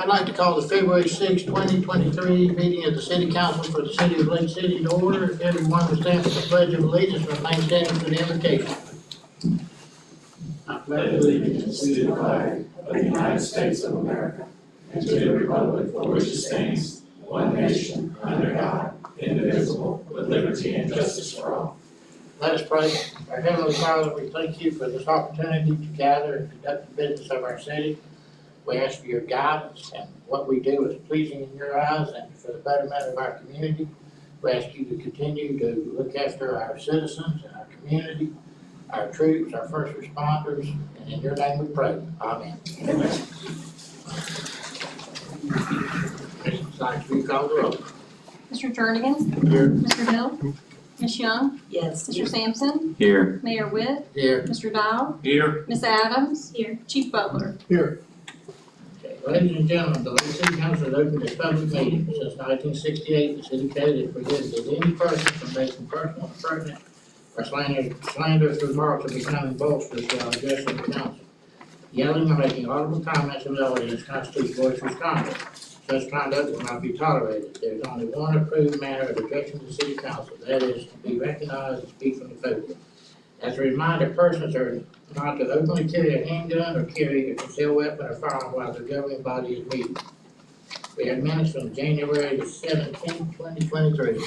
I'd like to call the February 6, 2023 meeting of the City Council for the City of Lake City to order. If everyone would stand for the Pledge of Allegiance, remain standing for the invocation. I pledge Allegiance to the flag of the United States of America and to the republic for which it stands, one nation, under God, indivisible, with liberty and justice for all. Let us pray. Our Heavenly Father, we thank you for this opportunity to gather and conduct the business of our city. We ask for your guidance and what we do is pleasing in your eyes and for the betterment of our community. We ask you to continue to look after our citizens and our community, our troops, our first responders, and in your name we pray. Amen. Mrs. Sykes, will you call the roll? Mr. Jernigan? Here. Mr. Hill? Ms. Young? Yes. Mr. Sampson? Here. Mayor Witt? Here. Mr. Dial? Here. Ms. Adams? Here. Chief Butler? Here. Okay, ladies and gentlemen, the Lake City Council has opened its public meeting. Since 1968, the city code has prohibited any person from making personal, pertinent, or slanderous remarks or becoming boisterous while addressing the council. Yelling or making audible comments in the audience constitutes boisterous conduct. Such conduct will not be tolerated. There is only one approved manner of addressing the city council, that is to be recognized and speak from the podium. As a reminder, persons are not to openly carry a handgun or carry a concealed weapon or firearm while the governing body is meeting. We have minutes from January the 17th, 2023.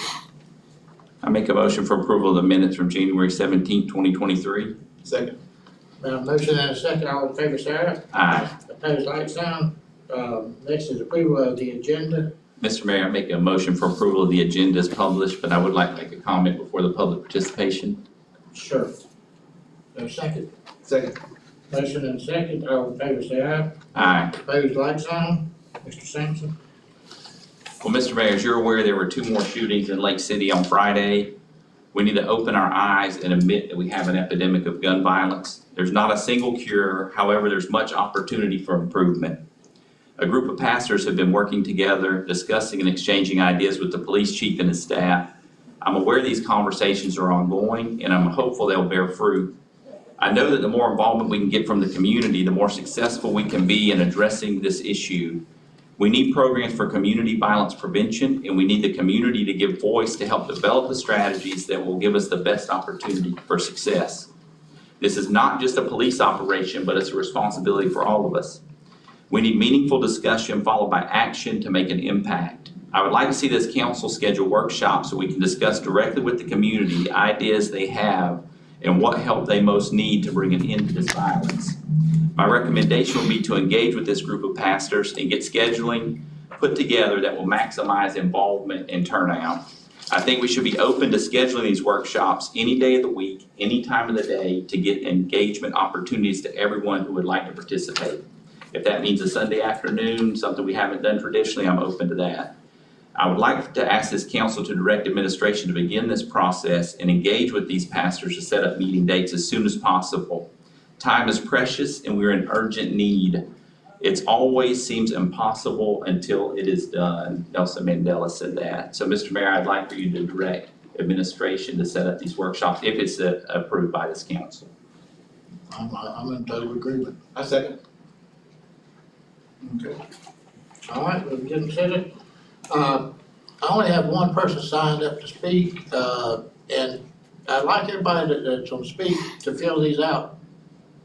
I make a motion for approval of the minutes from January 17th, 2023. Second. We have a motion and a second. All in favor, say aye. Aye. Opposed, like sign. Next is approval of the agenda. Mr. Mayor, I make a motion for approval of the agenda as published, but I would like to make a comment before the public participation. Sure. No second. Second. Motion and second. All in favor, say aye. Aye. Opposed, like sign. Mr. Sampson. Well, Mr. Mayor, as you're aware, there were 2 more shootings in Lake City on Friday. We need to open our eyes and admit that we have an epidemic of gun violence. There's not a single cure, however, there's much opportunity for improvement. A group of pastors have been working together, discussing and exchanging ideas with the police chief and his staff. I'm aware these conversations are ongoing, and I'm hopeful they'll bear fruit. I know that the more involvement we can get from the community, the more successful we can be in addressing this issue. We need programs for community violence prevention, and we need the community to give voice to help develop the strategies that will give us the best opportunity for success. This is not just a police operation, but it's a responsibility for all of us. We need meaningful discussion followed by action to make an impact. I would like to see this council schedule workshops so we can discuss directly with the community the ideas they have and what help they most need to bring an end to this violence. My recommendation would be to engage with this group of pastors and get scheduling put together that will maximize involvement and turnout. I think we should be open to scheduling these workshops any day of the week, any time of the day, to get engagement opportunities to everyone who would like to participate. If that means a Sunday afternoon, something we haven't done traditionally, I'm open to that. I would like to ask this council to direct administration to begin this process and engage with these pastors to set up meeting dates as soon as possible. Time is precious and we're in urgent need. It always seems impossible until it is done. Nelson Mandela said that. So, Mr. Mayor, I'd like for you to direct administration to set up these workshops if it's approved by this council. I'm in total agreement. I second. Okay. All right, we'll get them set up. I only have one person signed up to speak, and I'd like everybody that's on speak to fill these out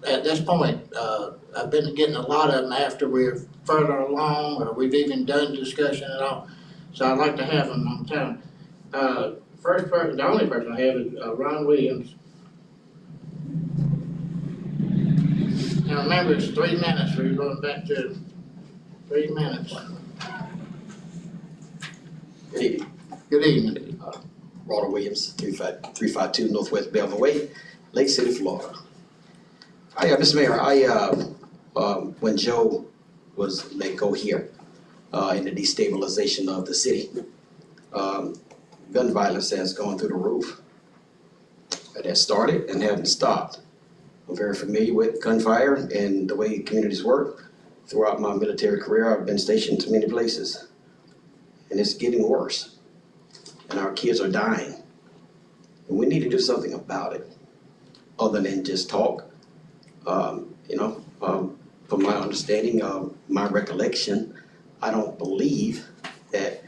at this point. I've been getting a lot of them after we're further along, or we've even done discussion and all. So I'd like to have them on time. First person, the only person I have is Ron Williams. Now remember, it's 3 minutes, we're going back to 3 minutes. Good evening. Good evening. Ronald Williams, 352 Northwest Belvin Way, Lake City, Florida. Mr. Mayor, when Joe was let go here in the destabilization of the city, gun violence has gone through the roof. It has started and hasn't stopped. I'm very familiar with gunfire and the way communities work. Throughout my military career, I've been stationed to many places, and it's getting worse. And our kids are dying. And we need to do something about it, other than just talk. From my understanding, my recollection, I don't believe that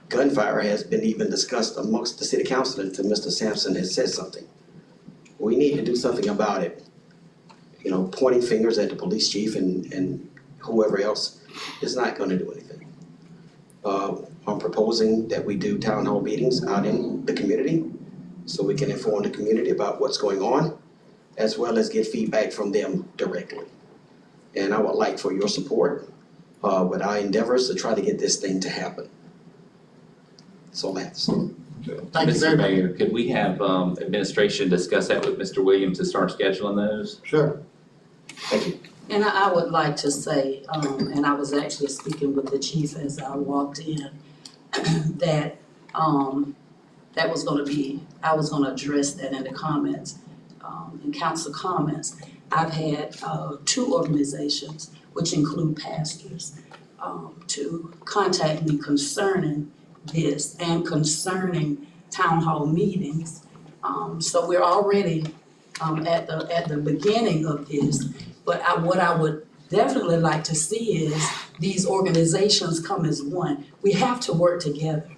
gunfire has been even discussed amongst the city council until Mr. Sampson has said something. We need to do something about it. You know, pointing fingers at the police chief and whoever else is not gonna do anything. I'm proposing that we do town hall meetings out in the community so we can inform the community about what's going on, as well as get feedback from them directly. And I would like for your support with our endeavors to try to get this thing to happen. That's all I have to say. Thank you Mr. very much. Mayor, could we have administration discuss that with Mr. Williams to start scheduling those? Sure. Thank you. And I would like to say, and I was actually speaking with the chief as I walked in, that that was gonna be, I was gonna address that in the comments, in council comments. I've had 2 organizations, which include pastors, to contact me concerning this and concerning town hall meetings. So we're already at the beginning of this. But what I would definitely like to see is these organizations come as one. We have to work together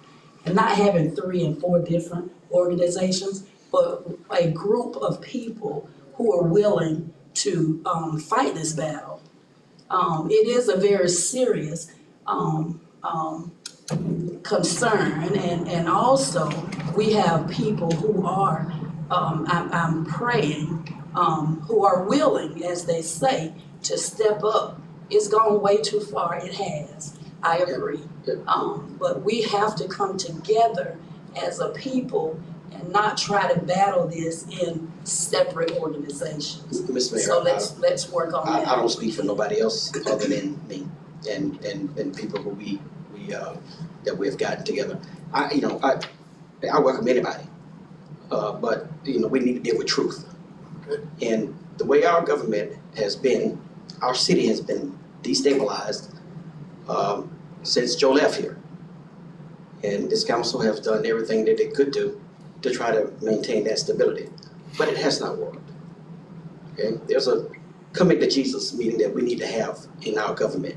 and not having 3 and 4 different organizations, but a group of people who are willing to fight this battle. It is a very serious concern, and also we have people who are, I'm praying, who are willing, as they say, to step up. It's gone way too far, it has, I agree. But we have to come together as a people and not try to battle this in separate organizations. Ms. Mayor, So let's work on that. I don't speak for nobody else other than me and people who we that we have gotten together. I welcome anybody, but we need to deal with truth. And the way our government has been, our city has been destabilized since Joe left here. And this council has done everything that it could do to try to maintain that stability, but it has not worked. Okay, there's a coming to Jesus meeting that we need to have in our government,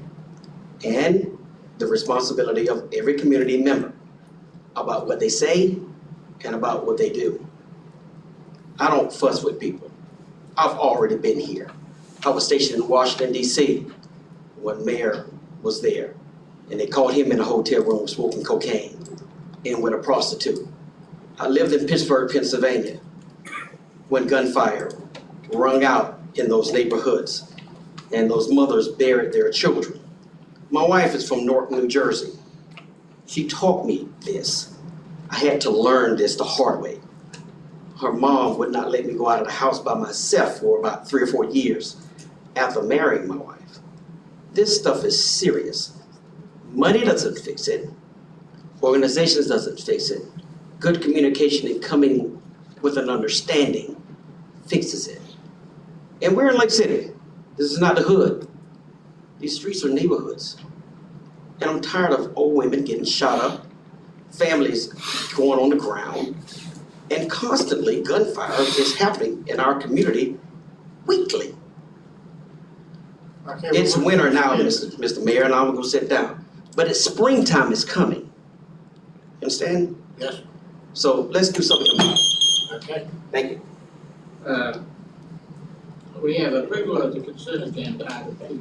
and the responsibility of every community member about what they say and about what they do. I don't fuss with people. I've already been here. I was stationed in Washington, D.C. when Mayor was there, and they caught him in a hotel room smoking cocaine and with a prostitute. I lived in Pittsburgh, Pennsylvania, when gunfire rung out in those neighborhoods and those mothers buried their children. My wife is from Newark, New Jersey. She taught me this. I had to learn this the hard way. Her mom would not let me go out of the house by myself for about 3 or 4 years after marrying my wife. This stuff is serious. Money doesn't fix it. Organizations doesn't fix it. Good communication and coming with an understanding fixes it. And we're in Lake City. This is not the hood. These streets are neighborhoods. And I'm tired of old women getting shot up, families going on the ground, and constantly gunfire is happening in our community weekly. Okay, It's well, winter now, Mr. Mayor, and I'm gonna go sit down. But it's springtime is coming. You understand? Yes, So let's do something about it. okay. Thank you. We have approval of the consent agenda item B.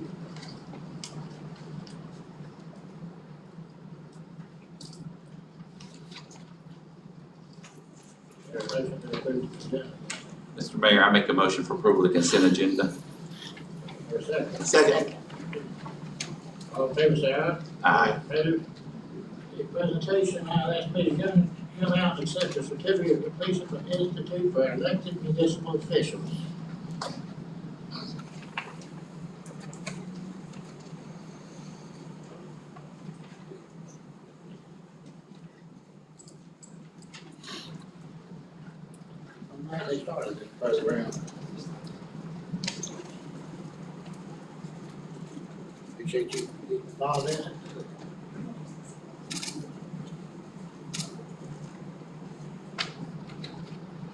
Is there a motion to approve the consent? Mr. Mayor, I make a motion for approval of the consent agenda. Or second? Second. All in favor, say aye. Aye. Opposed? The presentation, now that's me, come out and accept the certificate of completion from Institute for Elected Municipal Officials. I'm glad they started this program. Appreciate you involved in it.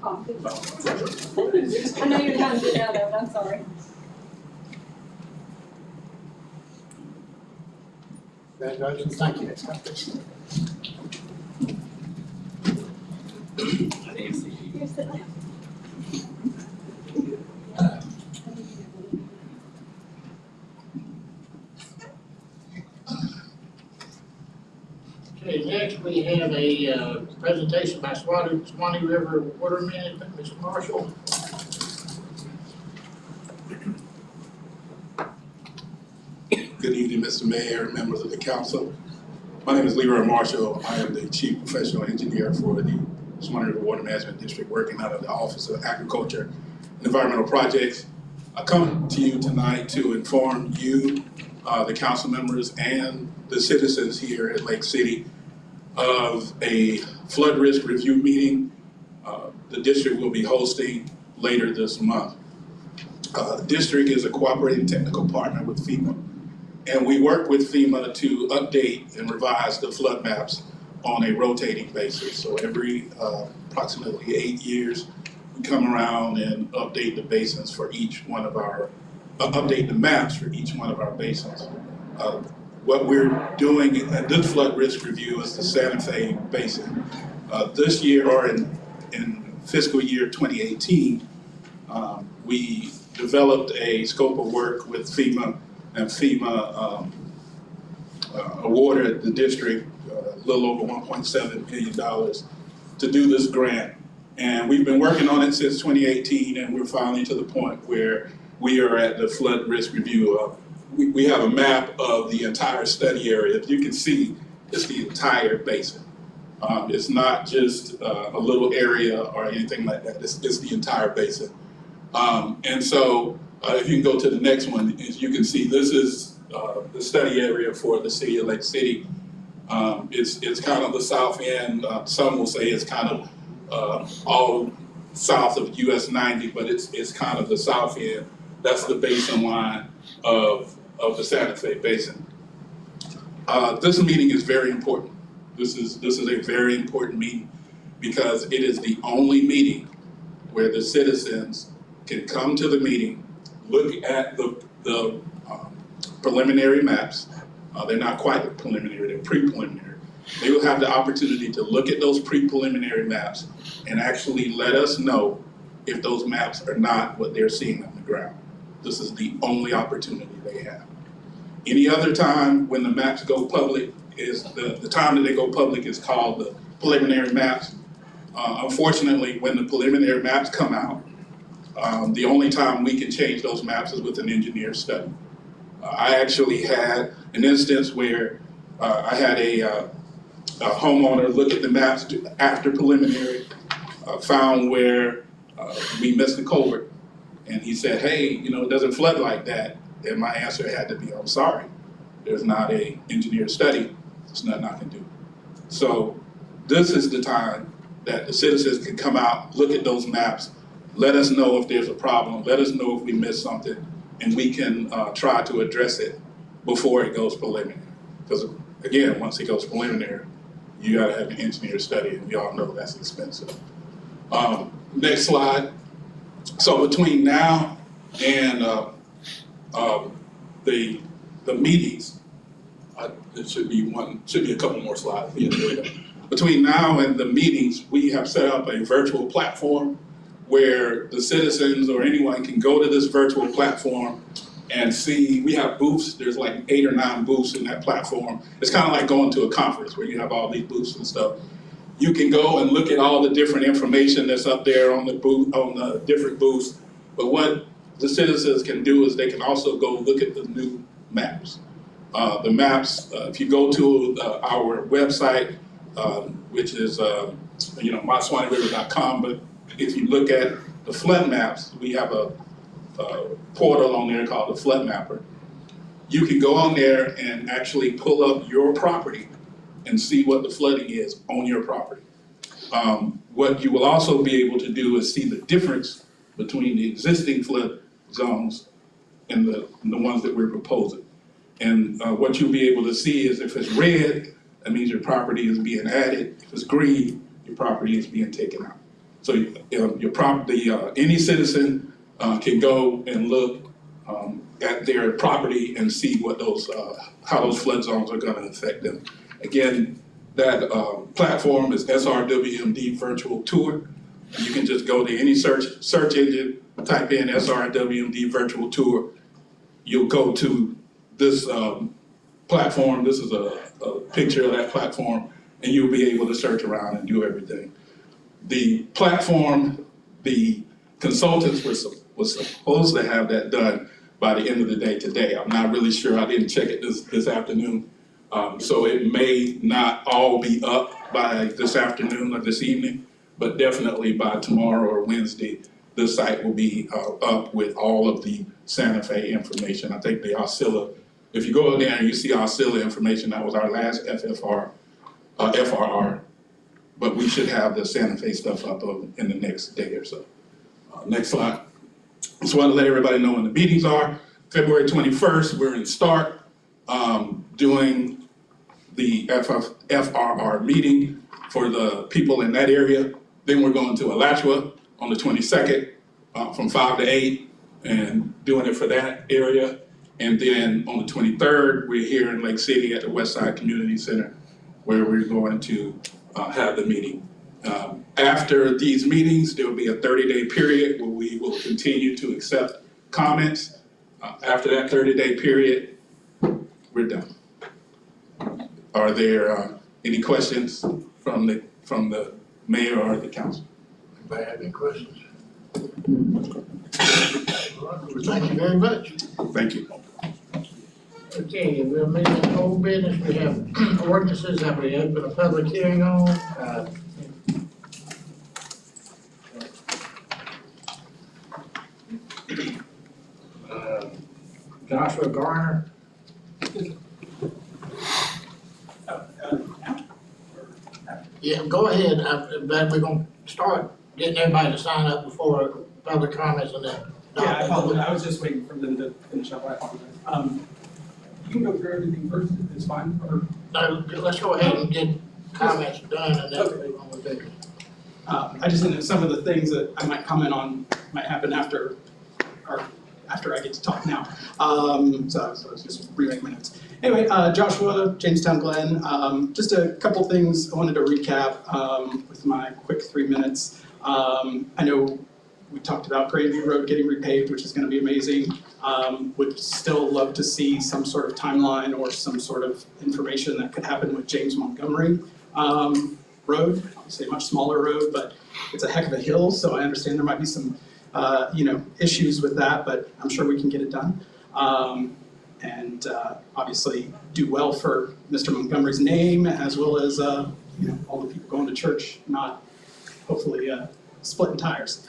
Oh, good. I know you're trying to get out of it, I'm sorry. Congratulations, thank you. Okay, next we have a presentation by Swanee River Water Management, Mr. Marshall. Good evening, Mr. Mayor, members of the council. My name is Leroy Marshall. I am the Chief Professional Engineer for the Swanee River Water Management District, working out of the Office of Agriculture and Environmental Projects. I come to you tonight to inform you, the council members, and the citizens here at Lake City of a flood risk review meeting the district will be hosting later this month. The district is a cooperating technical partner with FEMA, and we work with FEMA to update and revise the flood maps on a rotating basis. So every approximately 8 years, we come around and update the basins for each one of our, update the maps for each one of our basins. What we're doing at this flood risk review is the Santa Fe Basin. This year, or in fiscal year 2018, we developed a scope of work with FEMA, and FEMA awarded the district a little over $1.7 million to do this grant. And we've been working on it since 2018, and we're finally to the point where we are at the flood risk review. We have a map of the entire study area. If you can see, it's the entire basin. It's not just a little area or anything like that. It's the entire basin. And so if you can go to the next one, as you can see, this is the study area for the city of Lake City. It's kind of the south end. Some will say it's kind of all south of US 90, but it's kind of the south end. That's the basin line of the Santa Fe Basin. This meeting is very important. This is a very important meeting because it is the only meeting where the citizens can come to the meeting, look at the preliminary maps. They're not quite preliminary, they're pre-preliminary. They will have the opportunity to look at those pre-preliminary maps and actually let us know if those maps are not what they're seeing on the ground. This is the only opportunity they have. Any other time when the maps go public is the time that they go public is called the preliminary maps. Unfortunately, when the preliminary maps come out, the only time we can change those maps is with an engineer study. I actually had an instance where I had a homeowner look at the maps after preliminary, found where we missed the culvert, and he said, hey, it doesn't flood like that. And my answer had to be, I'm sorry, there's not a engineered study, there's nothing I can do. So this is the time that the citizens can come out, look at those maps, let us know if there's a problem, let us know if we missed something, and we can try to address it before it goes preliminary. Because again, once it goes preliminary, you gotta have an engineer study, and we all know that's expensive. Next slide. So between now and the meetings, it should be a couple more slides. Yeah, there we go. Between now and the meetings, we have set up a virtual platform where the citizens or anyone can go to this virtual platform and see. We have booths. There's like 8 or 9 booths in that platform. It's kind of like going to a conference where you have all these booths and stuff. You can go and look at all the different information that's up there on the booth, on the different booths. But what the citizens can do is they can also go look at the new maps. The maps, if you go to our website, which is myswaneeriver.com, but if you look at the flood maps, we have a portal on there called the Flood Mapper. You can go on there and actually pull up your property and see what the flooding is on your property. What you will also be able to do is see the difference between the existing flood zones and the ones that we're proposing. And what you'll be able to see is if it's red, that means your property is being added. If it's green, your property is being taken out. So your property, any citizen can go and look at their property and see what those, how those flood zones are gonna affect them. Again, that platform is SRWMD Virtual Tour. You can just go to any search engine, type in SRWMD Virtual Tour. You'll go to this platform. This is a picture of that platform, and you'll be able to search around and do everything. The platform, the consultants was supposed to have that done by the end of the day today. I'm not really sure. I didn't check it this afternoon. So it may not all be up by this afternoon or this evening, but definitely by tomorrow or Wednesday, the site will be up with all of the Santa Fe information. I think the Osceola, if you go there and you see Osceola information, that was our last FRR, but we should have the Santa Fe stuff up in the next day or so. Next slide. Just want to let everybody know when the meetings are. February 21st, we're in Stark doing the FRR meeting for the people in that area. Then we're going to Alachua on the 22nd from 5 to 8 and doing it for that area. And then on the 23rd, we're here in Lake City at the Westside Community Center where we're going to have the meeting. After these meetings, there will be a 30-day period where we will continue to accept comments. After that 30-day period, we're done. Are there any questions from the mayor or the council? Anybody have any questions? Thank you very much. Thank you. Okay, we're moving old business. We have ordinances that we open a public hearing on. Joshua Garner. Yeah, go ahead, but we're gonna start getting everybody to sign up before public comments and then. Yeah, I apologize, I was just waiting for them to finish up, I apologize. You can go through everything first, it's fine, or? No, let's go ahead and get comments done and then move on with it. I just didn't know some of the things that I might comment on might happen after I get to talk now. So I was just remaking my notes. Anyway, Joshua, Jamestown Glen, just a couple things I wanted to recap with my quick 3 minutes. I know we talked about Grandview Road getting repaved, which is going to be amazing. Would still love to see some sort of timeline or some sort of information that could happen with James Montgomery Road. Obviously a much smaller road, but it's a heck of a hill, so I understand there might be some issues with that, but I'm sure we can get it done. And obviously do well for Mr. Montgomery's name, as well as all the people going to church, not hopefully splitting tires.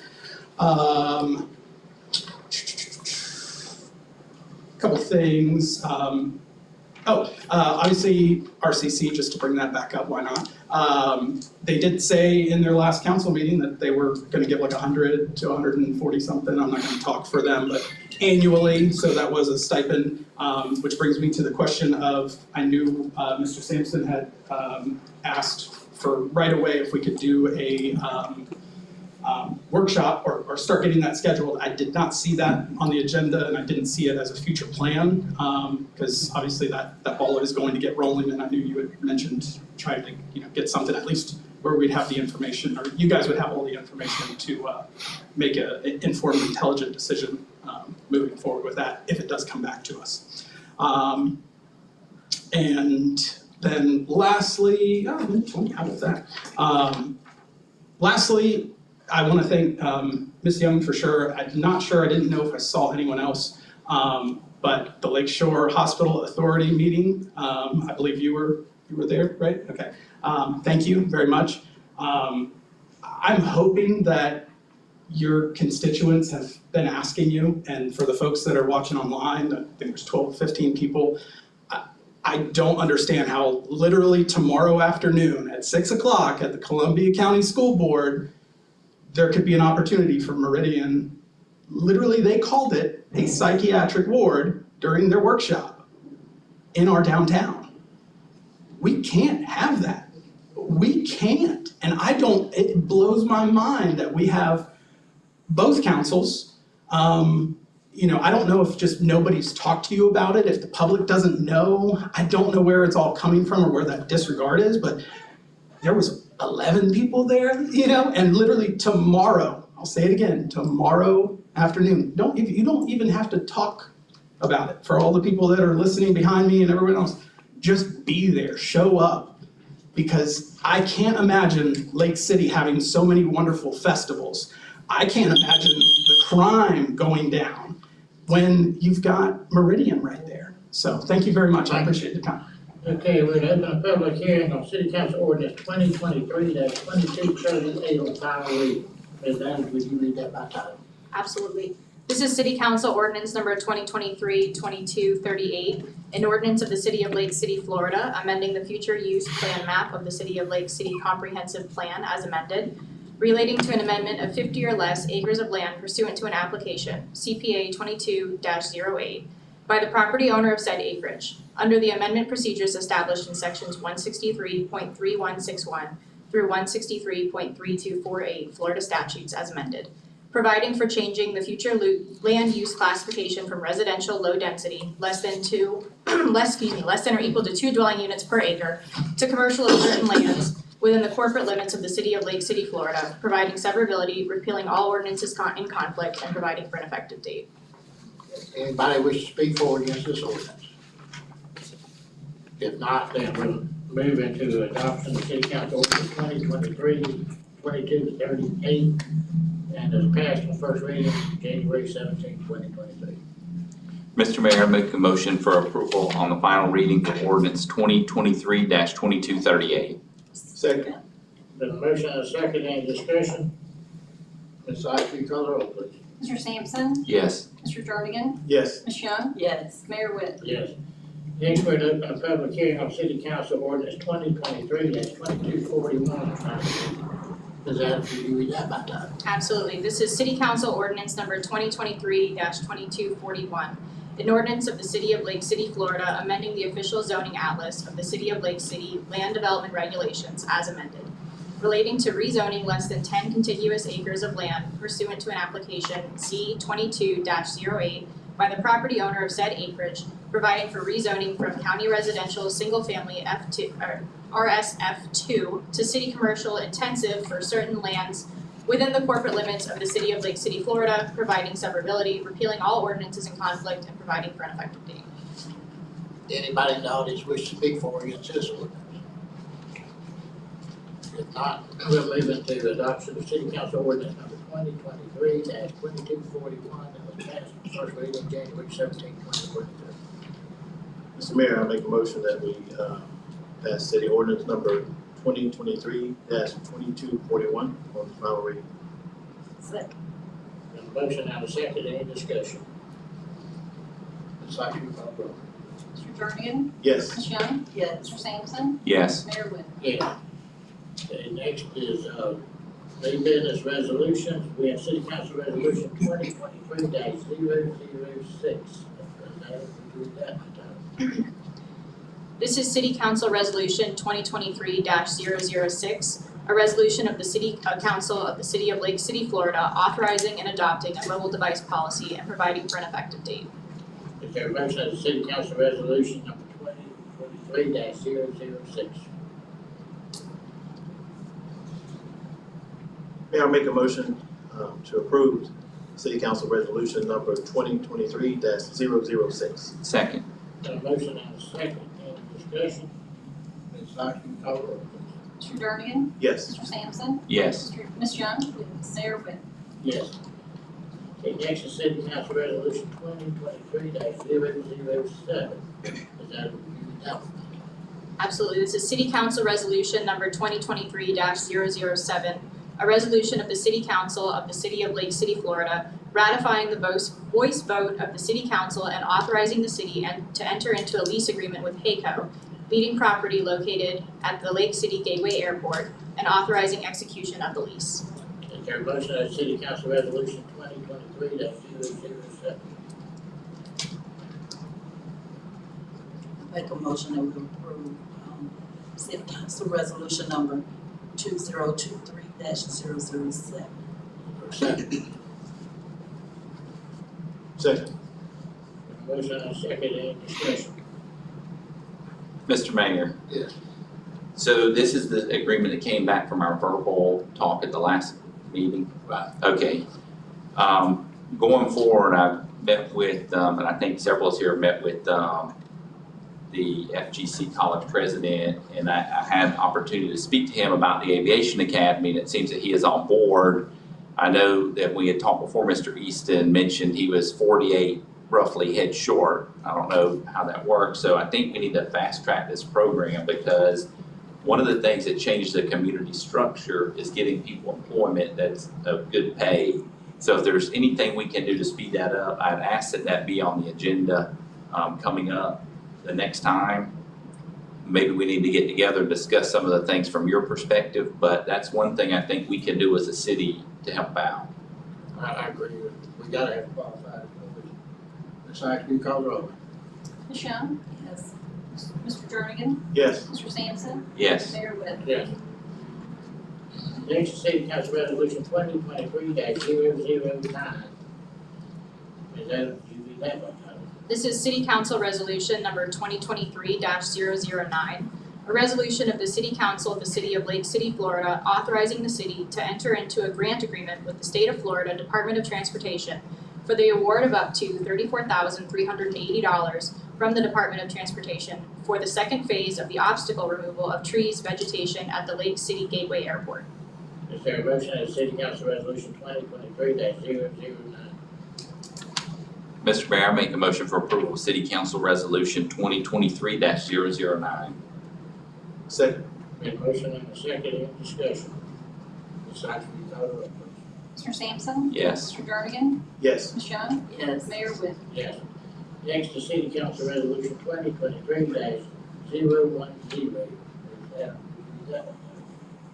Couple things. Obviously RCC, just to bring that back up, why not? They did say in their last council meeting that they were gonna give like 100 to 140 something, I'm not gonna talk for them, but annually, so that was a stipend, which brings me to the question of, I knew Mr. Sampson had asked for right away if we could do a workshop or start getting that scheduled. I did not see that on the agenda, and I didn't see it as a future plan, because obviously that ball is going to get rolling, and I knew you had mentioned trying to get something at least where we'd have the information, or you guys would have all the information to make an informed, intelligent decision moving forward with that, if it does come back to us. And then lastly, how about that? Lastly, I want to thank Ms. Young for sure. I'm not sure, I didn't know if I saw anyone else, but the Lakeshore Hospital Authority meeting, I believe you were there, right? Okay. Thank you very much. I'm hoping that your constituents have been asking you, and for the folks that are watching online, I think there's 12, 15 people, I don't understand how literally tomorrow afternoon at 6 o'clock at the Columbia County School Board, there could be an opportunity for Meridian. Literally, they called it a psychiatric ward during their workshop in our downtown. We can't have that. We can't. And it blows my mind that we have both councils I don't know if just nobody's talked to you about it, if the public doesn't know. I don't know where it's all coming from or where that disregard is, but there was 11 people there, and literally tomorrow, I'll say it again, tomorrow afternoon, you don't even have to talk about it. For all the people that are listening behind me and everyone else, just be there, show up. Because I can't imagine Lake City having so many wonderful festivals. I can't imagine the crime going down when you've got Meridian right there. So thank you very much, I appreciate the time. Okay, we're gonna open a public hearing on City Council Ordinance 2023-2238 on final reading. Ms. Adams, would you read that by title? Absolutely. This is City Council Ordinance number 2023-2238, an ordinance of the City of Lake City, Florida, amending the future use plan map of the City of Lake City Comprehensive Plan as amended, relating to an amendment of 50 or less acres of land pursuant to an application, CPA 22-08, by the property owner of said acreage, under the amendment procedures established in sections 163.3161 through 163.3248 Florida statutes as amended, providing for changing the future land use classification from residential low density, less than or equal to 2 dwelling units per acre, to commercial of certain lands within the corporate limits of the City of Lake City, Florida, providing severability, repealing all ordinances in conflict, and providing for an effective date. Anybody wish to speak for or against this ordinance? If not, then we'll move into adoption of City Council Ordinance 2023-2238, and is passed on first reading January 17, 2023. Mr. Mayor, I make a motion for approval on the final reading for ordinance 2023-2238. Second. Been a motion and a second, any discussion? Ms. Sykes, will you call the roll, please? Mr. Sampson, Yes. Mr. Jernigan, Yes. Ms. Young, Yes. Mayor Whit. Yes. Next, we're going to open a public hearing on City Council Ordinance 2023-2241. Ms. Adams, will you read that by title? Absolutely. This is City Council Ordinance number 2023-2241, an ordinance of the City of Lake City, Florida, amending the official zoning atlas of the City of Lake City land development regulations as amended, relating to rezoning less than 10 contiguous acres of land pursuant to an application C 22-08 by the property owner of said acreage, providing for rezoning from county residential single-family F2 or RSF2 to city commercial intensive for certain lands within the corporate limits of the City of Lake City, Florida, providing severability, repealing all ordinances in conflict, and providing for an effective date. Anybody in the audience wish to speak for or against this ordinance? If not, we'll move into adoption of City Council Ordinance number 2023-2241 that was passed on first reading January 17, 2023. Mr. Mayor, I make a motion that we pass city ordinance number 2023-2241 on the final reading. Second. Been a motion and a second, any discussion? Ms. Sykes, will you call the roll? Mr. Jernigan, Yes. Ms. Young, Yes. Mr. Sampson, Yes. Mayor Whit. Yeah. Okay, next is, new business resolutions. We have City Council Resolution 2023-006. This is City Council Resolution 2023-006, a resolution of the City Council of the City of Lake City, Florida, authorizing and adopting a mobile device policy and providing for an effective date. Is there a motion of the City Council Resolution number 2023-006? Mayor, I make a motion to approve city council resolution number 2023-006. Second. Got a motion and a second, any discussion? Ms. Sykes, will you call the roll, please? Mr. Jernigan, Yes. Mr. Sampson, Yes. Ms. Young, Mayor Whit. Yes. Okay, next is City Council Resolution 2023-007. Is that what? Absolutely. This is City Council Resolution number 2023-007, a resolution of the City Council of the City of Lake City, Florida, ratifying the voice vote of the City Council and authorizing the city to enter into a lease agreement with HACO, leading property located at the Lake City Gateway Airport, and authorizing execution of the lease. Is there a motion of City Council Resolution 2023-007? Make a motion that we approve, City Council Resolution number 2023-007. Second. Second. Motion and a second, any discussion? Mr. Mayor. Yes. So this is the agreement that came back from our verbal talk at the last meeting? Right. Okay. Going forward, I've met with, and I think several of us here have met with, the FGC College president, and I had an opportunity to speak to him about the Aviation Academy, and it seems that he is on board. I know that we had talked before, Mr. Easton mentioned he was 48 roughly head short. I don't know how that works, so I think we need to fast track this program, because one of the things that changes the community structure is getting people employment that's of good pay. So if there's anything we can do to speed that up, I'd ask that that be on the agenda coming up the next time. Maybe we need to get together and discuss some of the things from your perspective, but that's one thing I think we can do as a city to help out. I agree with you. We gotta have qualified employees. Ms. Sykes, you call the roll. Ms. Young? Yes. Mr. Jernigan? Yes. Mr. Sampson? Yes. Mayor Webb? Yes. Next is City Council Resolution 2023-009. Is that, you read that one, Tyler? This is City Council Resolution number 2023-009, a resolution of the City Council of the City of Lake City, Florida, authorizing the city to enter into a grant agreement with the State of Florida Department of Transportation for the award of up to $34,380 from the Department of Transportation for the second phase of the obstacle removal of trees, vegetation at the Lake City Gateway Airport. Is there a motion as City Council Resolution 2023-009? Mr. Mayor, I make a motion for approval of City Council Resolution 2023-009. Second. Been motion and a second, any discussion? Ms. Sykes, will you call the roll, please? Mr. Sampson? Yes. Mr. Jernigan? Yes. Ms. Young? Yes. Mayor Webb? Yes. Next is City Council Resolution 2023-010. Is that one?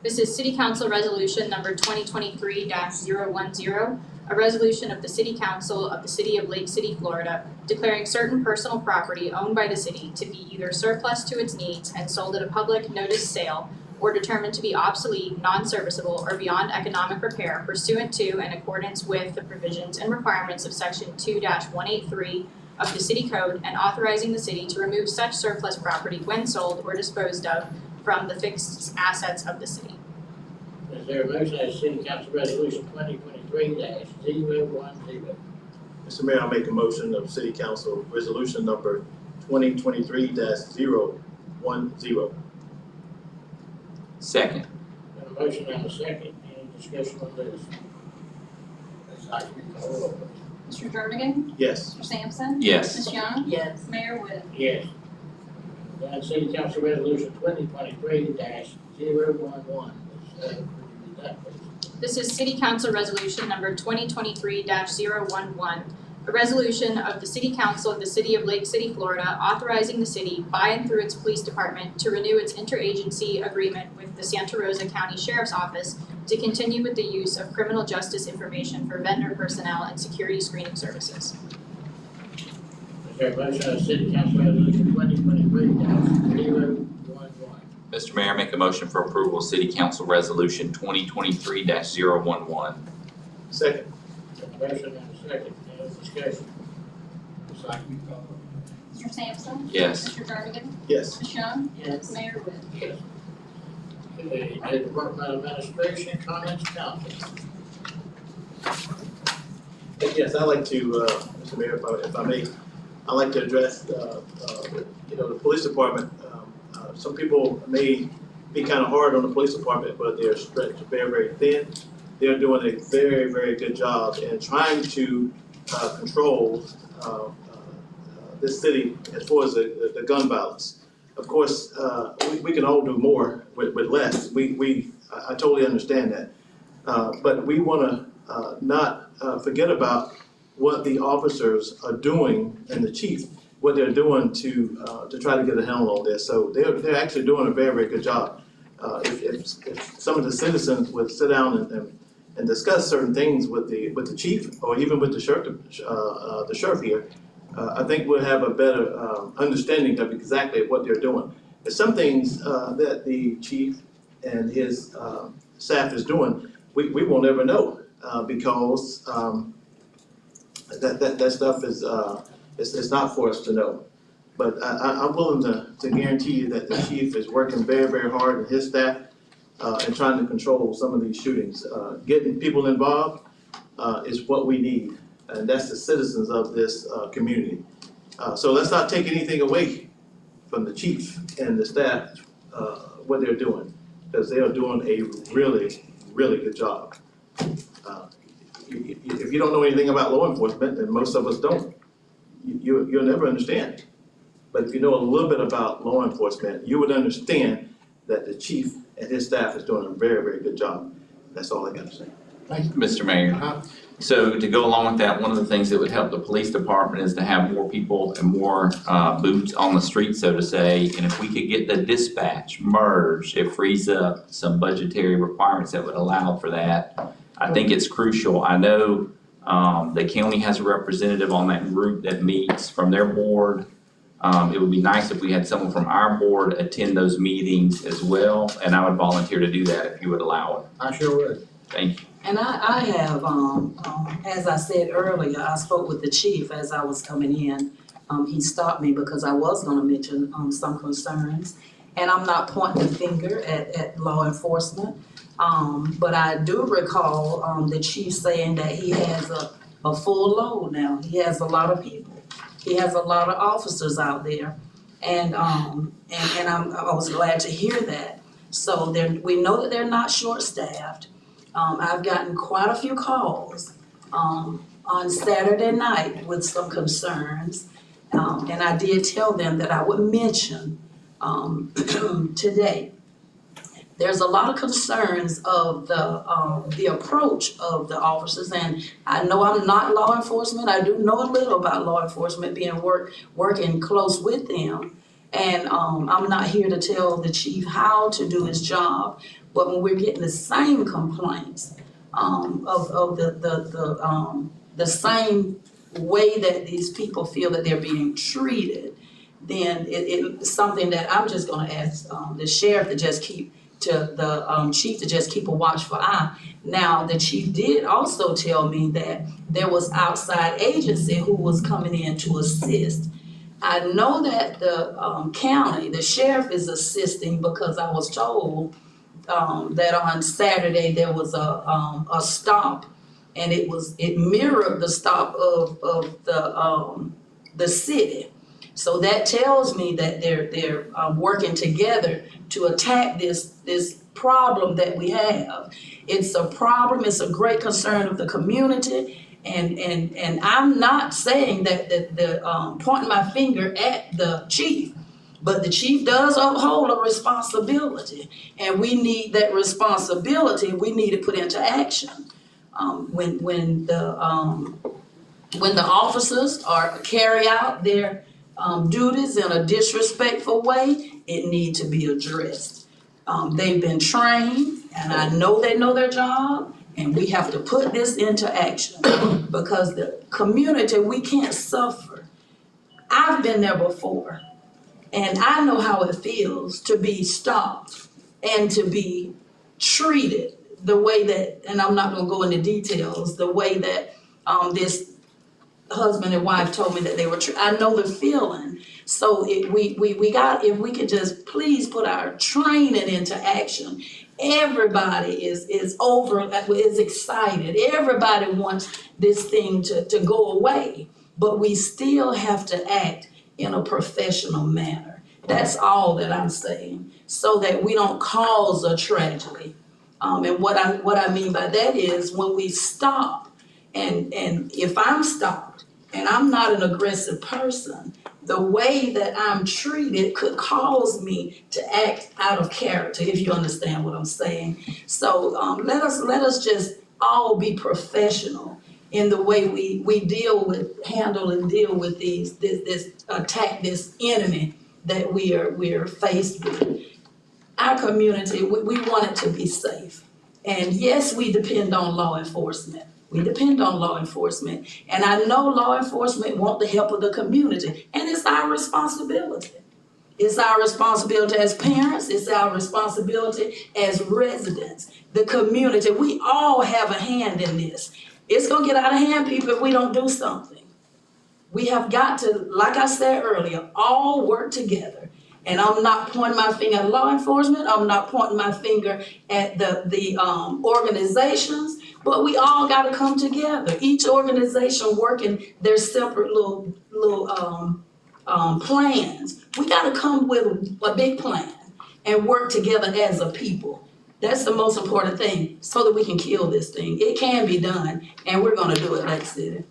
This is City Council Resolution number 2023-010, a resolution of the City Council of the City of Lake City, Florida, declaring certain personal property owned by the city to be either surplus to its needs and sold at a public notice sale, or determined to be obsolete, non-serviceable, or beyond economic repair pursuant to and in accordance with the provisions and requirements of Section 2-183 of the City Code, and authorizing the city to remove such surplus property when sold or disposed of from the fixed assets of the city. Is there a motion as City Council Resolution 2023-010? Mr. Mayor, I'll make a motion of City Council Resolution number 2023-010. Second. Got a motion and a second, any discussion on this? Ms. Sykes, will you call the roll, please? Mr. Jernigan? Yes. Mr. Sampson? Yes. Ms. Young? Yes. Mayor Webb? Yes. Then City Council Resolution 2023-011. Could you read that, please? This is City Council Resolution number 2023-011, a resolution of the City Council of the City of Lake City, Florida, authorizing the city by and through its police department to renew its interagency agreement with the Santa Rosa County Sheriff's Office to continue with the use of criminal justice information for vendor personnel and security screening services. Is there a motion as City Council Resolution 2023-011? Mr. Mayor, I make a motion for approval of City Council Resolution 2023-011. Second. Got a motion and a second, any discussion? Ms. Sykes, will you call the roll? Mr. Sampson? Yes. Mr. Jernigan? Yes. Ms. Young? Yes. Mayor Webb? Yes. Okay, now Department of Administration, comments, council. Yes, I'd like to, Mr. Mayor, if I may, I'd like to address, the police department. Some people may be kind of hard on the police department, but they're stretched very, very thin. They're doing a very, very good job in trying to control this city as far as the gun violence. Of course, we can all do more with less. I totally understand that. But we want to not forget about what the officers are doing and the chief, what they're doing to try to get a handle on this. So they're actually doing a very, very good job. If some of the citizens would sit down and discuss certain things with the chief or even with the sheriff here, I think we'll have a better understanding of exactly what they're doing. There's some things that the chief and his staff is doing we won't ever know because that stuff is, it's not for us to know. But I'm willing to guarantee you that the chief is working very, very hard and his staff, and trying to control some of these shootings. Getting people involved, is what we need, and that's the citizens of this, community. So let's not take anything away from the chief and the staff, what they're doing, because they are doing a really, really good job. If you don't know anything about law enforcement, and most of us don't, you'll never understand. But if you know a little bit about law enforcement, you would understand that the chief and his staff is doing a very, very good job. That's all I got to say. Thank you. Mr. Mayor. Uh-huh. So to go along with that, one of the things that would help the police department is to have more people and more boots on the street, so to say. And if we could get the dispatch merged, it frees up some budgetary requirements that would allow for that. I think it's crucial. I know the county has a representative on that group that meets from their board. It would be nice if we had someone from our board attend those meetings as well, and I would volunteer to do that if you would allow it. I sure would. Thank you. And I have, as I said earlier, I spoke with the chief as I was coming in. He stopped me because I was gonna mention, some concerns. And I'm not pointing the finger at law enforcement. But I do recall, the chief saying that he has a full load now. He has a lot of people. He has a lot of officers out there. And I was glad to hear that. So we know that they're not short-staffed. I've gotten quite a few calls on Saturday night with some concerns. And I did tell them that I would mention today. There's a lot of concerns of the approach of the officers, and I know I'm not law enforcement. I do know a little about law enforcement, being working close with them. And I'm not here to tell the chief how to do his job, but when we're getting the same complaints of the same way that these people feel that they're being treated, then it's something that I'm just gonna ask the sheriff to just keep, to the chief to just keep a watchful eye. Now, the chief did also tell me that there was outside agency who was coming in to assist. I know that the county, the sheriff is assisting because I was told that on Saturday there was a stop, and it mirrored the stop of the city. So that tells me that they're working together to attack this problem that we have. It's a problem, it's a great concern of the community, and I'm not saying that pointing my finger at the chief, but the chief does uphold a responsibility, and we need that responsibility, we need to put into action. When the officers carry out their duties in a disrespectful way, it need to be addressed. They've been trained, and I know they know their job, and we have to put this into action because the community, we can't suffer. I've been there before, and I know how it feels to be stopped and to be treated the way that, and I'm not gonna go into details, the way that this husband and wife told me that they were I know the feeling. So if we could just please put our training into action. Everybody is excited. Everybody wants this thing to go away, but we still have to act in a professional manner. That's all that I'm saying, so that we don't cause a tragedy. And what I mean by that is when we stop, and if I'm stopped and I'm not an aggressive person, the way that I'm treated could cause me to act out of character, if you understand what I'm saying. So let us just all be professional in the way we handle and deal with this attack, this enemy that we are faced with. Our community, we want it to be safe. And yes, we depend on law enforcement. We depend on law enforcement. And I know law enforcement want the help of the community, and it's our responsibility. It's our responsibility as parents, it's our responsibility as residents, the community. We all have a hand in this. It's gonna get out of hand, people, if we don't do something. We have got to, like I said earlier, all work together. And I'm not pointing my finger at law enforcement, I'm not pointing my finger at the organizations, but we all gotta come together. Each organization working their separate little plans. We gotta come with a big plan and work together as a people. That's the most important thing, so that we can kill this thing. It can be done, and we're gonna do it, Lake City.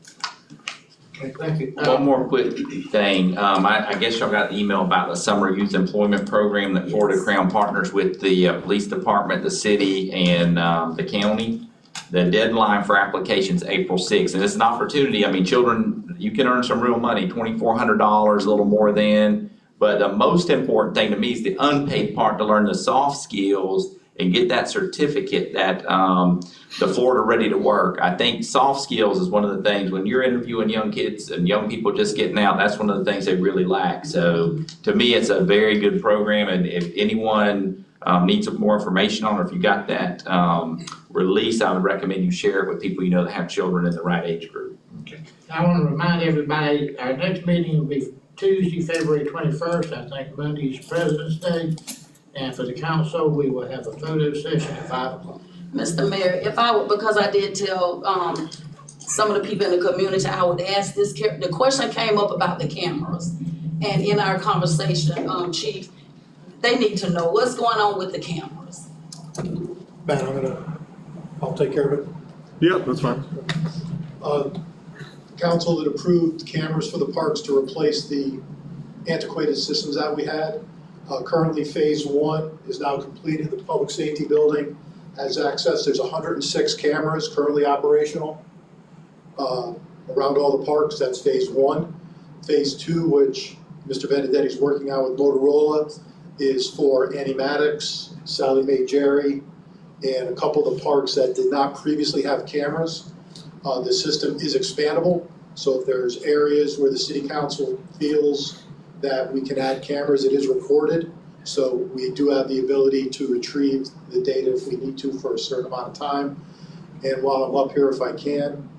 Okay, thank you. One more quick thing, I guess y'all got the email about the summer youth employment program that Florida Crown partners with the police department, the city, and the county. The deadline for applications April 6th, and it's an opportunity, I mean, children, you can earn some real money, $2,400, a little more than, but the most important thing to me is the unpaid part, to learn the soft skills and get that certificate that the Florida Ready to Work. I think soft skills is one of the things, when you're interviewing young kids and young people just getting out, that's one of the things they really lack. So to me, it's a very good program, and if anyone needs some more information on it, or if you got that release, I would recommend you share it with people you know that have children in the right age group. I want to remind everybody, our next meeting will be Tuesday, February 21st. I think Monday's President's Day. And for the council, we will have a photo session at 5 o'clock. Mr. Mayor, if I would, because I did tell some of the people in the community, I would ask this, the question came up about the cameras. And in our conversation, Chief, they need to know what's going on with the cameras. Man, I'll take care of it. Yep, that's fine. Council had approved cameras for the parks to replace the antiquated systems that we had. Currently, phase 1 is now completed. The public safety building has access. There's 106 cameras currently operational around all the parks. That's phase 1. Phase 2, which Mr. Benedetti's working on with Motorola, is for animatics, Sally Mae Jerry, and a couple of the parks that did not previously have cameras. The system is expandable, so if there's areas where the city council feels that we can add cameras, it is recorded. So we do have the ability to retrieve the data if we need to for a certain amount of time. And while I'm up here, if I can,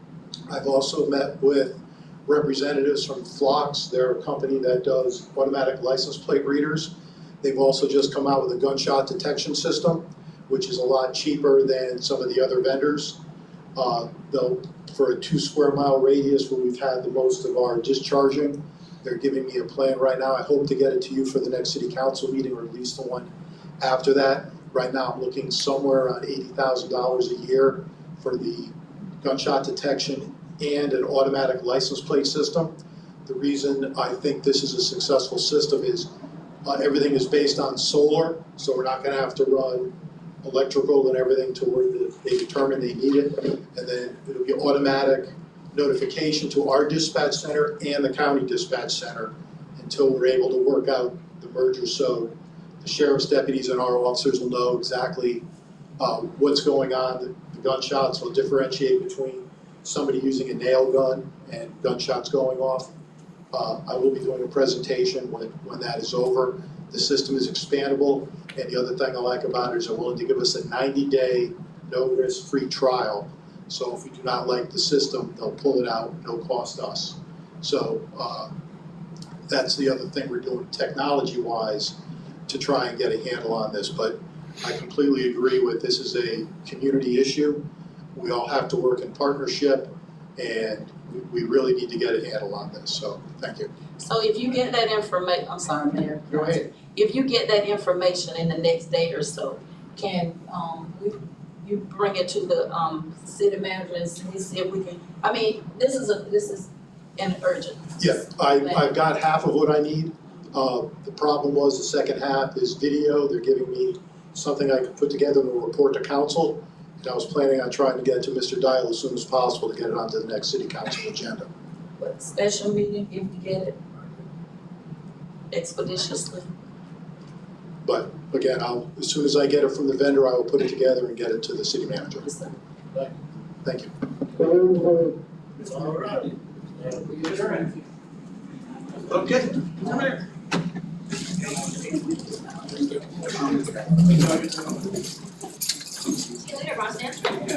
I've also met with representatives from Phlox. They're a company that does automatic license plate readers. They've also just come out with a gunshot detection system, which is a lot cheaper than some of the other vendors. Though for a 2 square mile radius where we've had the most of our discharging, they're giving me a plan right now. I hope to get it to you for the next city council meeting, or at least the one after that. Right now, I'm looking somewhere around $80,000 a year for the gunshot detection and an automatic license plate system. The reason I think this is a successful system is everything is based on solar, so we're not gonna have to run electrical and everything to where they determine they need it. And then it'll be automatic notification to our dispatch center and the county dispatch center until we're able to work out the merger. So the sheriff's deputies and our officers will know exactly what's going on. The gunshots will differentiate between somebody using a nail gun and gunshots going off. I will be doing a presentation when that is over. The system is expandable, and the other thing I like about it is they're willing to give us a 90-day no-risk free trial. So if we do not like the system, they'll pull it out, no cost us. So that's the other thing we're doing technology-wise to try and get a handle on this. But I completely agree with this is a community issue. We all have to work in partnership, and we really need to get a handle on this. So thank you. So if you get that information, I'm sorry, Mayor. Go ahead. If you get that information in the next day or so, can you bring it to the city manager and see if we can, I mean, this is an urgent. Yeah, I've got half of what I need. The problem was the second half is video. They're giving me something I can put together to report to council. And I was planning on trying to get it to Mr. Dial as soon as possible to get it onto the next city council agenda. But special meeting, if we get it expeditiously. But again, as soon as I get it from the vendor, I will put it together and get it to the city manager. Thank you. All right. We adjourn. Okay. See you later, Boston.